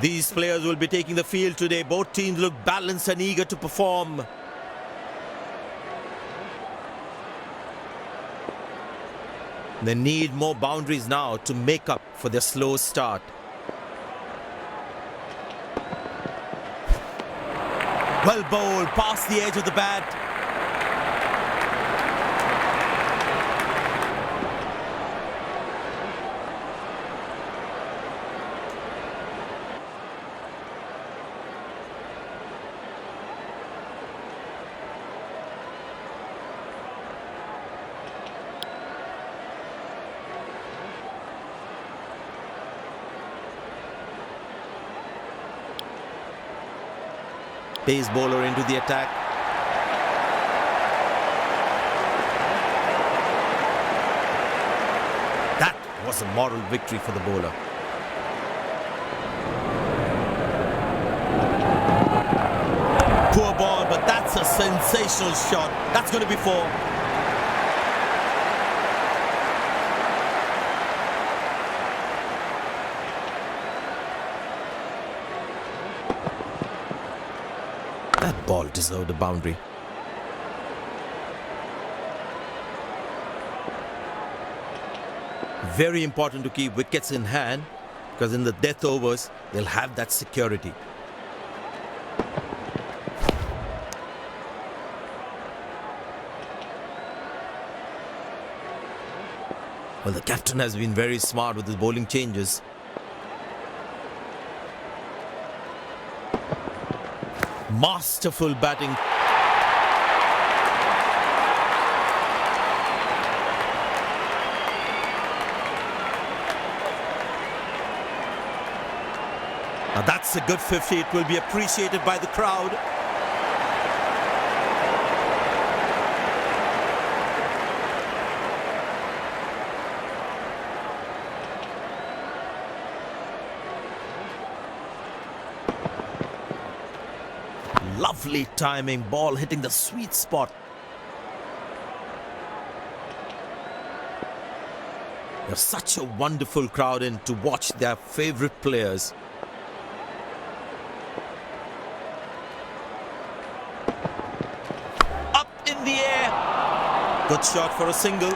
These players will be taking the field today. Both teams look balanced and eager to perform. They need more boundaries now to make up for their slow start. Well bowled, past the edge of the bat. Pace bowler into the attack. That was a moral victory for the bowler. Poor ball, but that's a sensational shot. That's going to be four. That ball deserved a boundary. Very important to keep wickets in hand, because in the death overs, they'll have that security. Well, the captain has been very smart with his bowling changes. Masterful batting. Now that's a good 50. It will be appreciated by the crowd. Lovely timing, ball hitting the sweet spot. There's such a wonderful crowd in to watch their favorite players. Up in the air. Good shot for a single.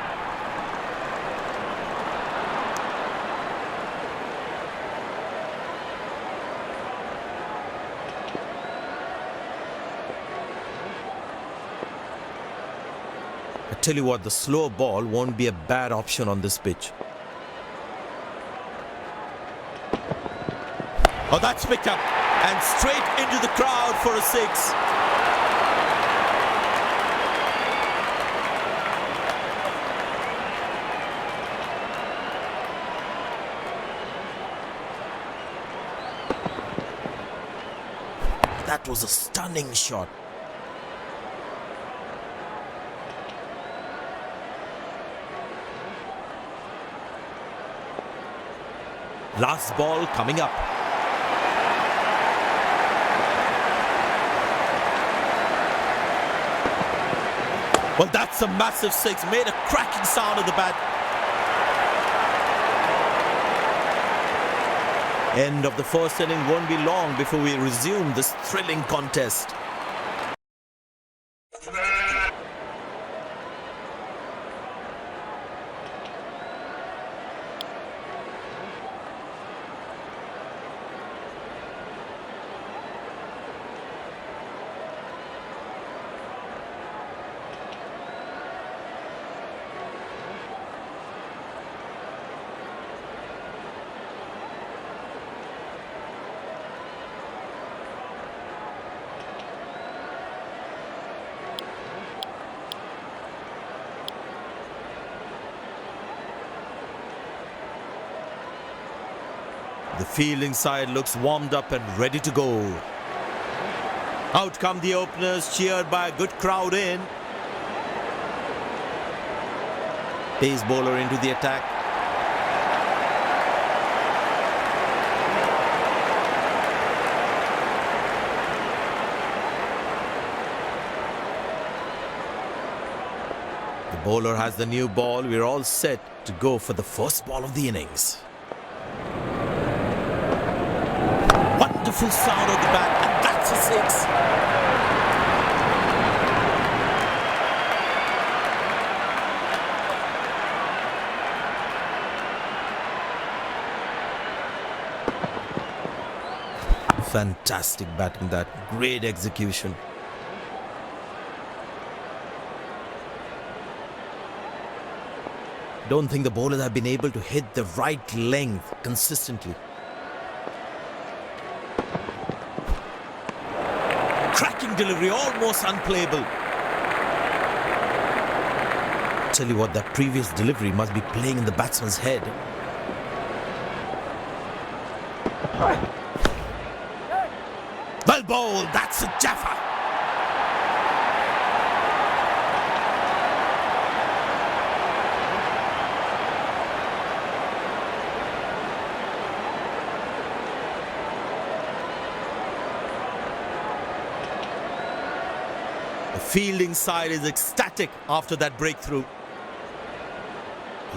I tell you what, the slow ball won't be a bad option on this pitch. Oh, that's picked up and straight into the crowd for a six. That was a stunning shot. Last ball coming up. Well, that's a massive six. Made a cracking sound of the bat. End of the first inning won't be long before we resume this thrilling contest. The fielding side looks warmed up and ready to go. Out come the openers, cheered by a good crowd in. Pace bowler into the attack. The bowler has the new ball. We're all set to go for the first ball of the innings. beautiful sound of the bat, and that's a six. Fantastic batting that. Great execution. Don't think the bowlers have been able to hit the right length consistently. Cracking delivery, almost unplayable. Tell you what, that previous delivery must be playing in the batsman's head. Well bowled, that's a jaffa. The fielding side is ecstatic after that breakthrough.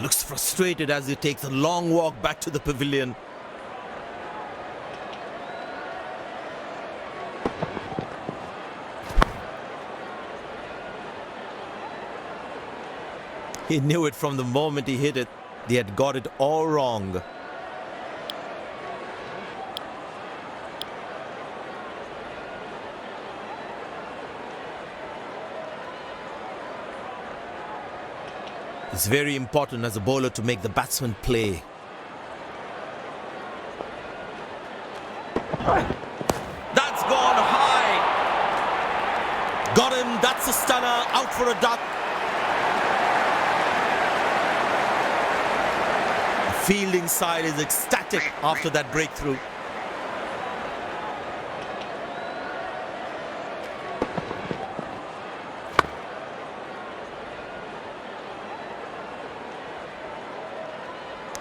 Looks frustrated as he takes a long walk back to the pavilion. He knew it from the moment he hit it. He had got it all wrong. It's very important as a bowler to make the batsman play. That's gone high. Got him, that's a stunner, out for a duck. The fielding side is ecstatic after that breakthrough.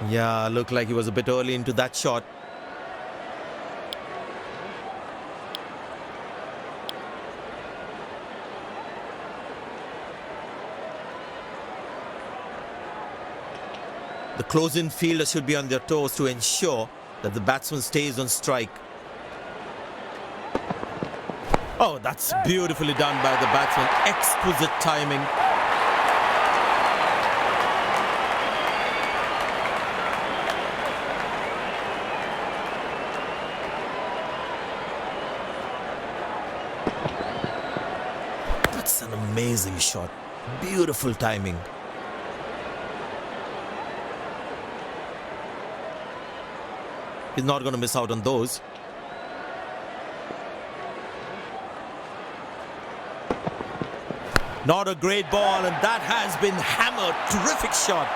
Yeah, looked like he was a bit early into that shot. The close-in fielders should be on their toes to ensure that the batsman stays on strike. Oh, that's beautifully done by the batsman. Exquisite timing. That's an amazing shot. Beautiful timing. He's not going to miss out on those. Not a great ball, and that has been hammered. Terrific shot.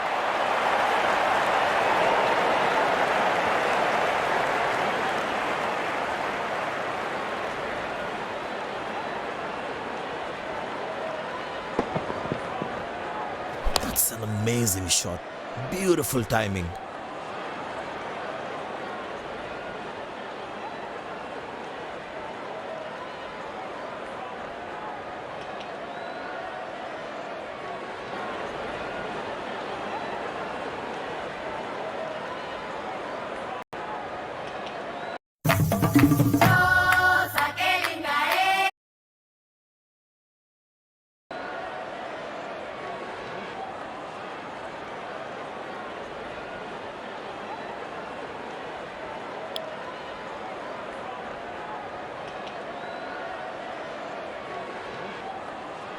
That's an amazing shot. Beautiful timing.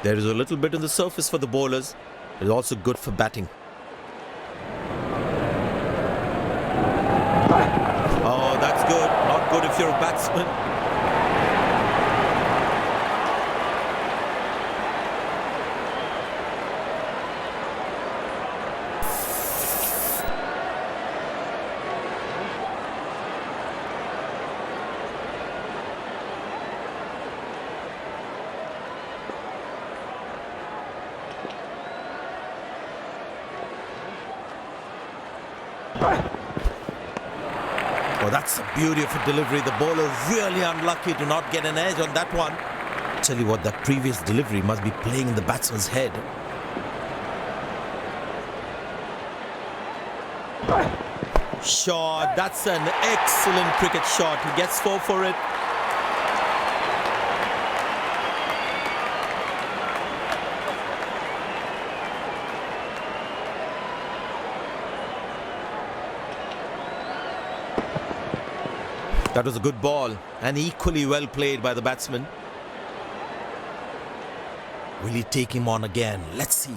There is a little bit on the surface for the bowlers. It is also good for batting. Oh, that's good. Not good if you're a batsman. Oh, that's the beauty of a delivery. The bowler really unlucky to not get an edge on that one. Tell you what, that previous delivery must be playing in the batsman's head. Shot. That's an excellent cricket shot. He gets 4 for it. That was a good ball and equally well played by the batsman. Will he take him on again? Let's see.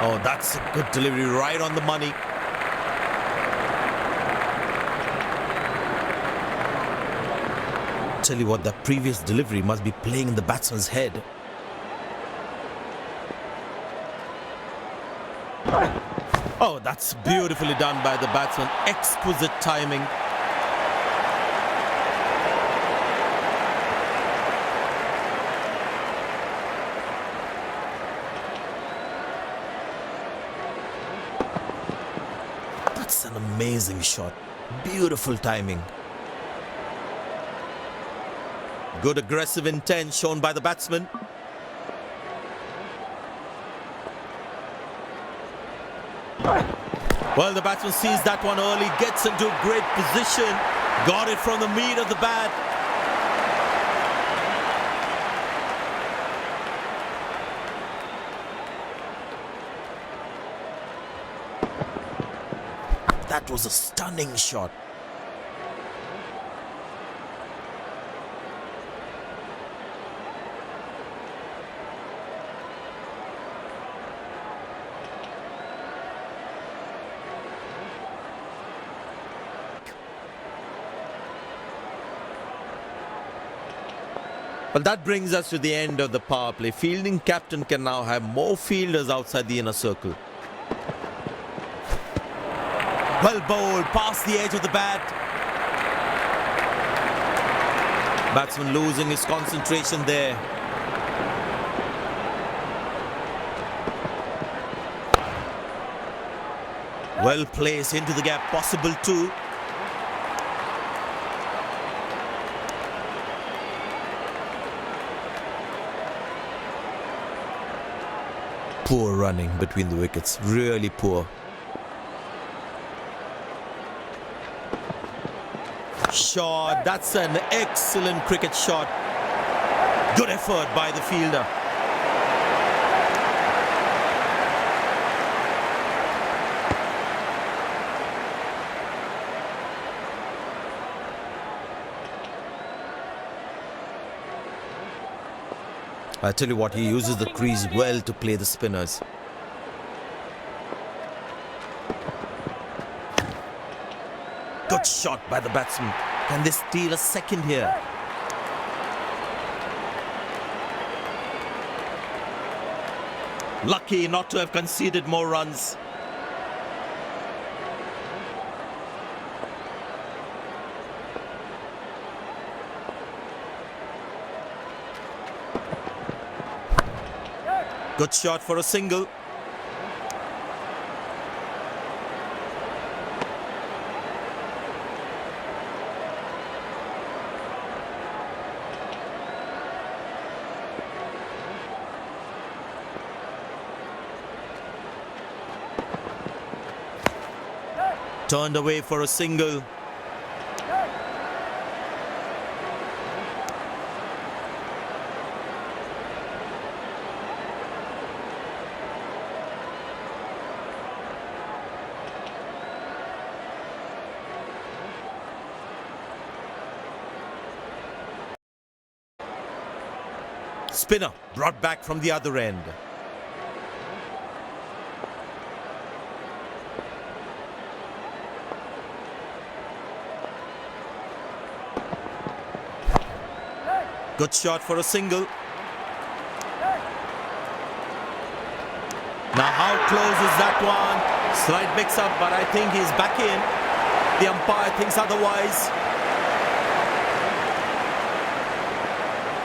Oh, that's a good delivery, right on the money. Tell you what, that previous delivery must be playing in the batsman's head. Oh, that's beautifully done by the batsman. Exquisite timing. That's an amazing shot. Beautiful timing. Good aggressive intent shown by the batsman. Well, the batsman sees that one early, gets into a great position, got it from the meat of the bat. That was a stunning shot. Well, that brings us to the end of the power play. Fielding captain can now have more fielders outside the inner circle. Well bowled, past the edge of the bat. Batsman losing his concentration there. Well placed into the gap, possible too. Poor running between the wickets, really poor. Shot, that's an excellent cricket shot. Good effort by the fielder. I tell you what, he uses the crease well to play the spinners. Good shot by the batsman. Can they steal a second here? Lucky not to have conceded more runs. Good shot for a single. Turned away for a single. Spinner brought back from the other end. Good shot for a single. Now how close is that one? Slight mix-up, but I think he's back in. The umpire thinks otherwise.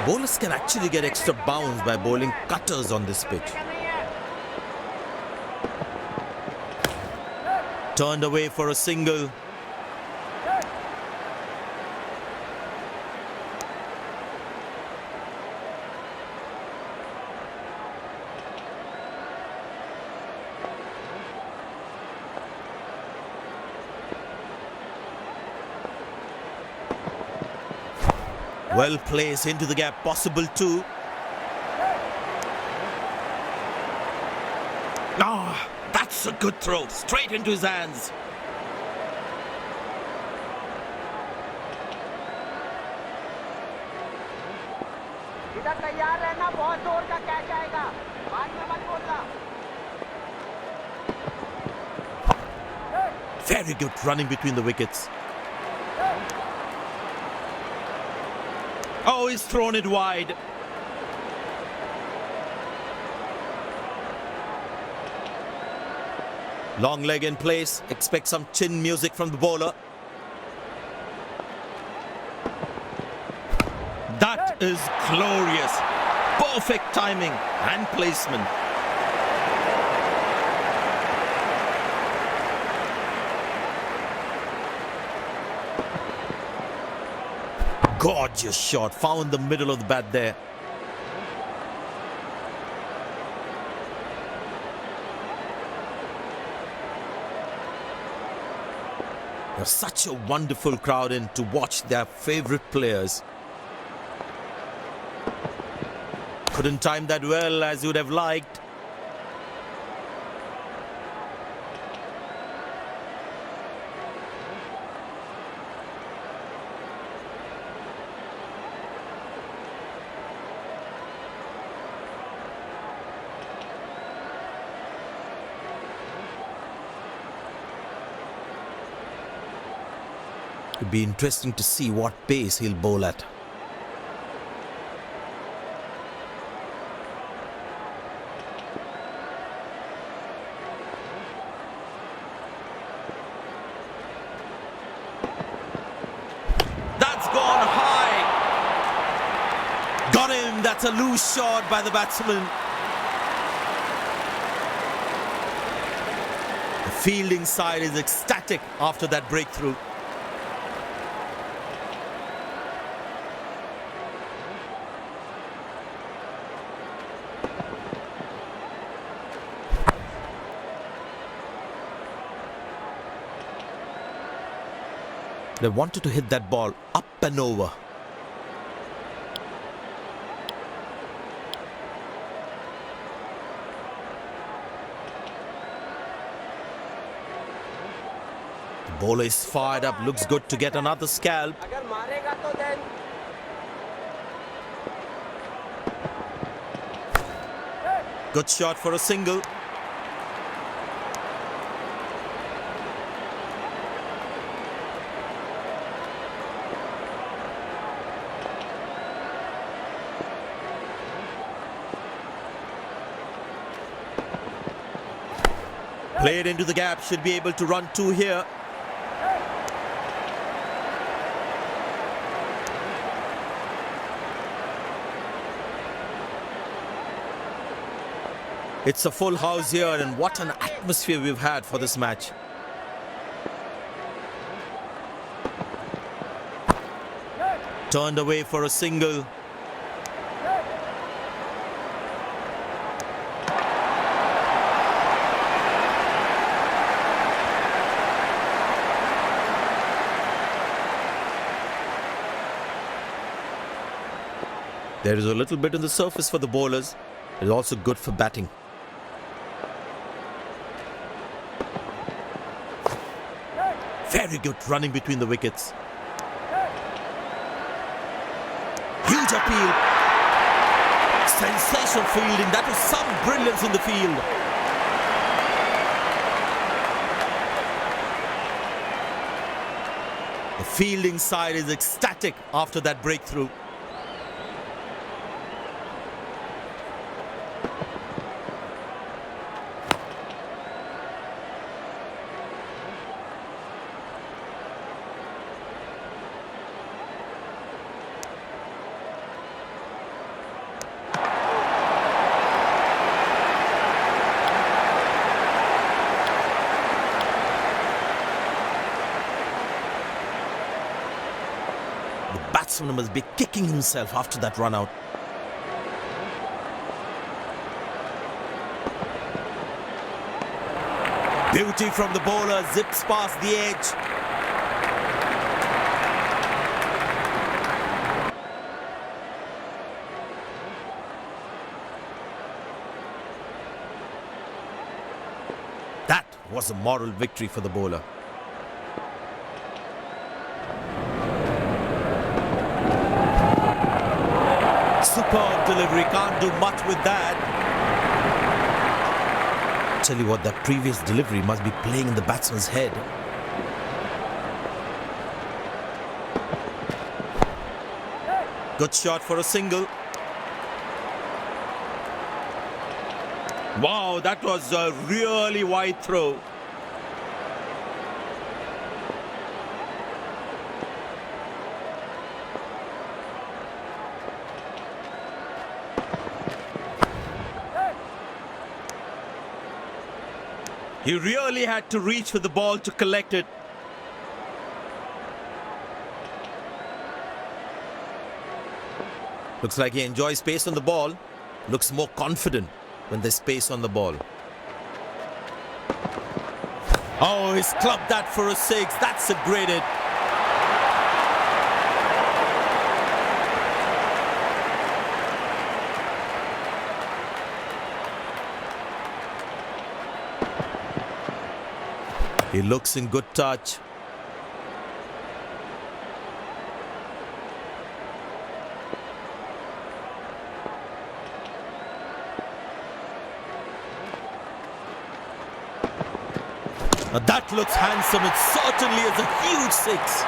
Bowlers can actually get extra bounce by bowling cutters on this pitch. Turned away for a single. Well placed into the gap, possible too. Ah, that's a good throw, straight into his hands. इधर तैयार रहना, बहुत जोर का catch आएगा, बाद में मत बोलना. Very good running between the wickets. Oh, he's thrown it wide. Long leg in place. Expect some chin music from the bowler. That is glorious. Perfect timing and placement. Gorgeous shot. Found the middle of the bat there. There's such a wonderful crowd in to watch their favorite players. Couldn't time that well as you would have liked. It'd be interesting to see what pace he'll bowl at. That's gone high. Got him. That's a loose shot by the batsman. The fielding side is ecstatic after that breakthrough. They wanted to hit that ball up and over. The bowler is fired up, looks good to get another scalp. अगर मारेगा तो then Good shot for a single. Played into the gap, should be able to run two here. It's a full house here, and what an atmosphere we've had for this match. Turned away for a single. There is a little bit on the surface for the bowlers. It is also good for batting. Very good running between the wickets. Huge appeal. Sensational fielding. That was some brilliance in the field. The fielding side is ecstatic after that breakthrough. The batsman must be kicking himself after that run out. Beauty from the bowler, zips past the edge. was a moral victory for the bowler. Superb delivery, can't do much with that. Tell you what, that previous delivery must be playing in the batsman's head. Good shot for a single. Wow, that was a really wide throw. He really had to reach for the ball to collect it. Looks like he enjoys space on the ball. Looks more confident when there's space on the ball. Oh, he's clubbed that for a six. That's a great hit. He looks in good touch. Now that looks handsome. It certainly is a huge six.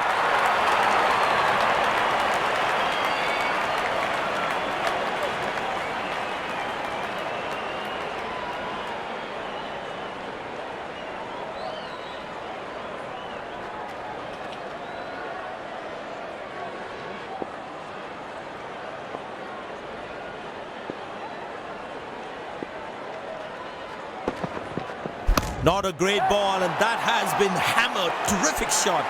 Not a great ball, and that has been hammered. Terrific shot.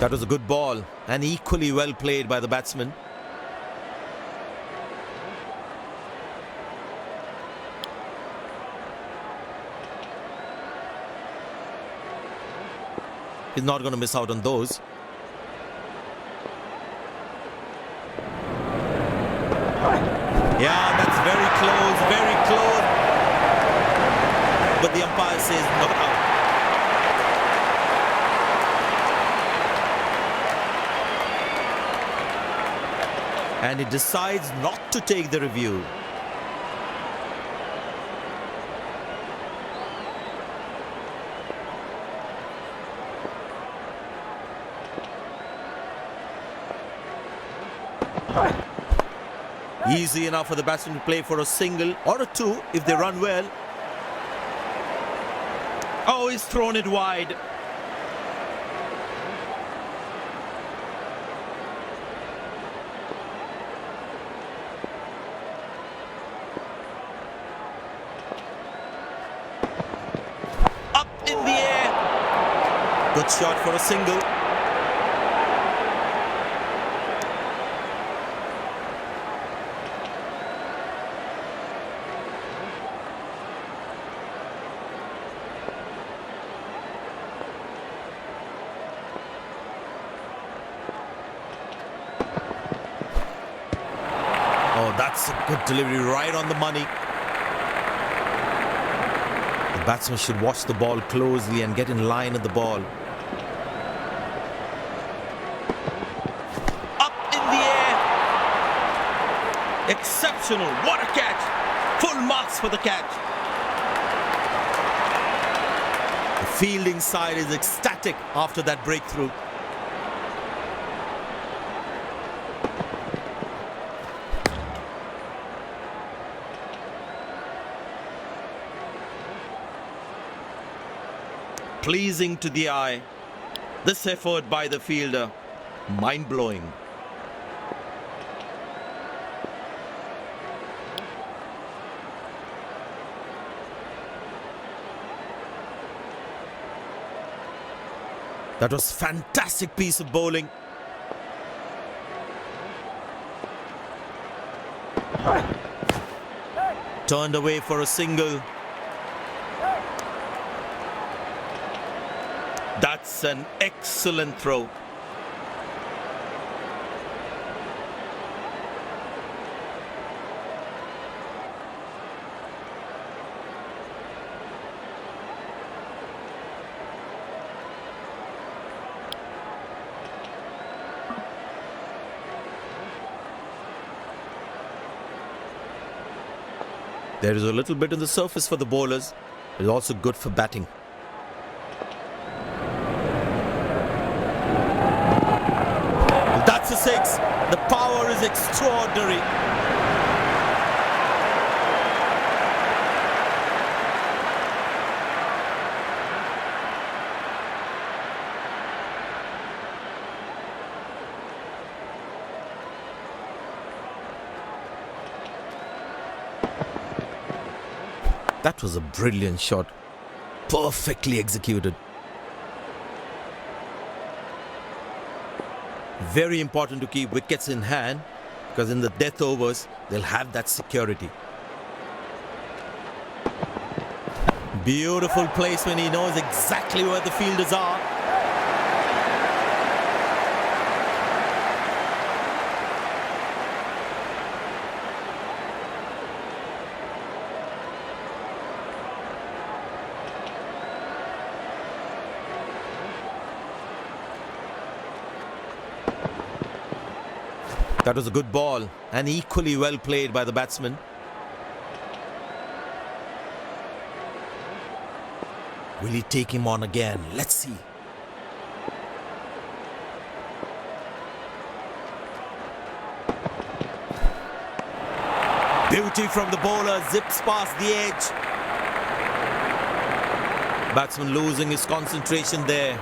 That was a good ball and equally well played by the batsman. He's not going to miss out on those. Yeah, that's very close, very close. But the umpire says not out. And he decides not to take the review. Easy enough for the batsman to play for a single or a two if they run well. Oh, he's thrown it wide. Up in the air. Good shot for a single. That's a good delivery, right on the money. The batsman should watch the ball closely and get in line at the ball. Up in the air. Exceptional. What a catch. Full marks for the catch. The fielding side is ecstatic after that breakthrough. Pleasing to the eye. This effort by the fielder, mind-blowing. That was a fantastic piece of bowling. Turned away for a single. That's an excellent throw. There is a little bit on the surface for the bowlers. It's also good for batting. That's a six. The power is extraordinary. That was a brilliant shot. Perfectly executed. Very important to keep wickets in hand, because in the death overs, they'll have that security. Beautiful placement. He knows exactly where the fielders are. That was a good ball and equally well played by the batsman. Will he take him on again? Let's see. Beauty from the bowler, zips past the edge. Batsman losing his concentration there.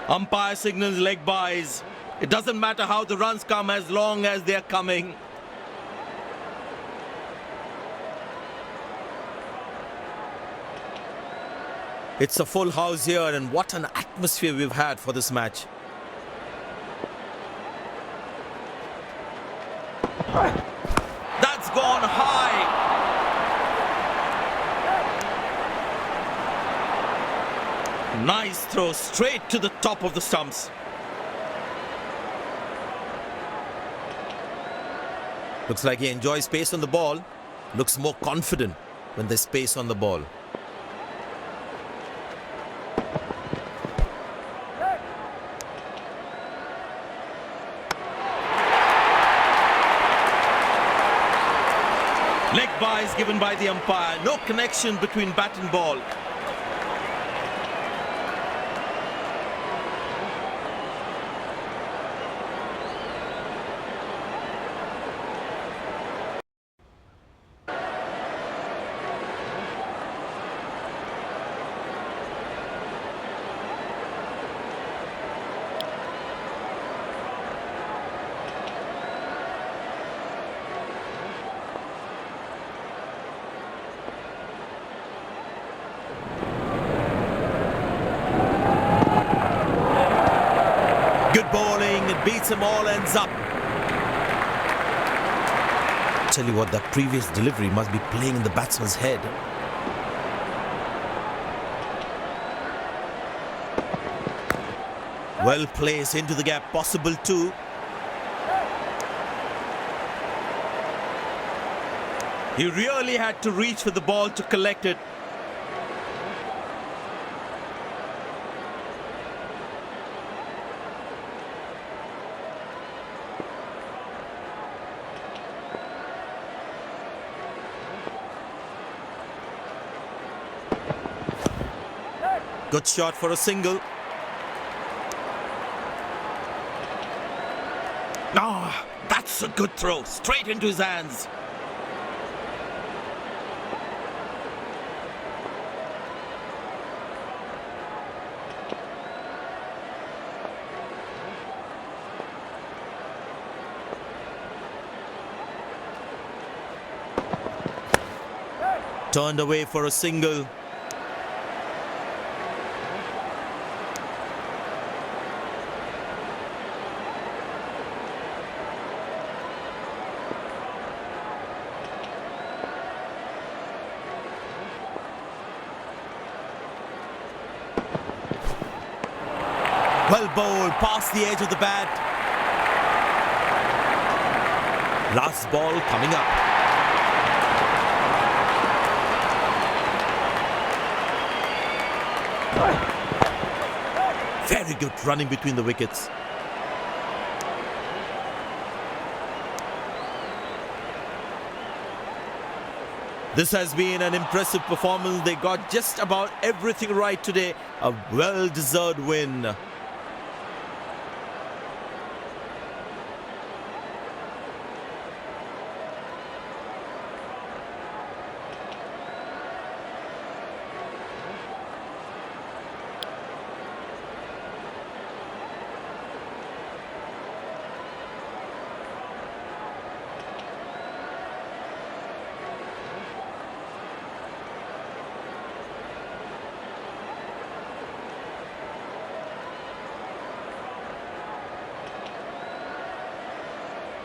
Umpire signals leg byes. It doesn't matter how the runs come as long as they're coming. It's a full house here, and what an atmosphere we've had for this match. That's gone high. Nice throw straight to the top of the stumps. Looks like he enjoys space on the ball. Looks more confident when there's space on the ball. Leg byes given by the umpire. No connection between bat and ball. Good bowling, it beats them all, ends up. Tell you what, that previous delivery must be playing in the batsman's head. Well placed into the gap, possible too. He really had to reach for the ball to collect it. Good shot for a single. Ah, that's a good throw. Straight into his hands. Turned away for a single. Well bowled, past the edge of the bat. Last ball coming up. Very good running between the wickets. This has been an impressive performance. They got just about everything right today. A well-deserved win.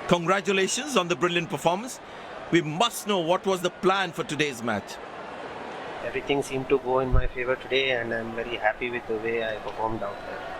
Congratulations on the brilliant performance. We must know what was the plan for today's match. Everything seemed to go in my favor today, and I'm very happy with the way I performed out there.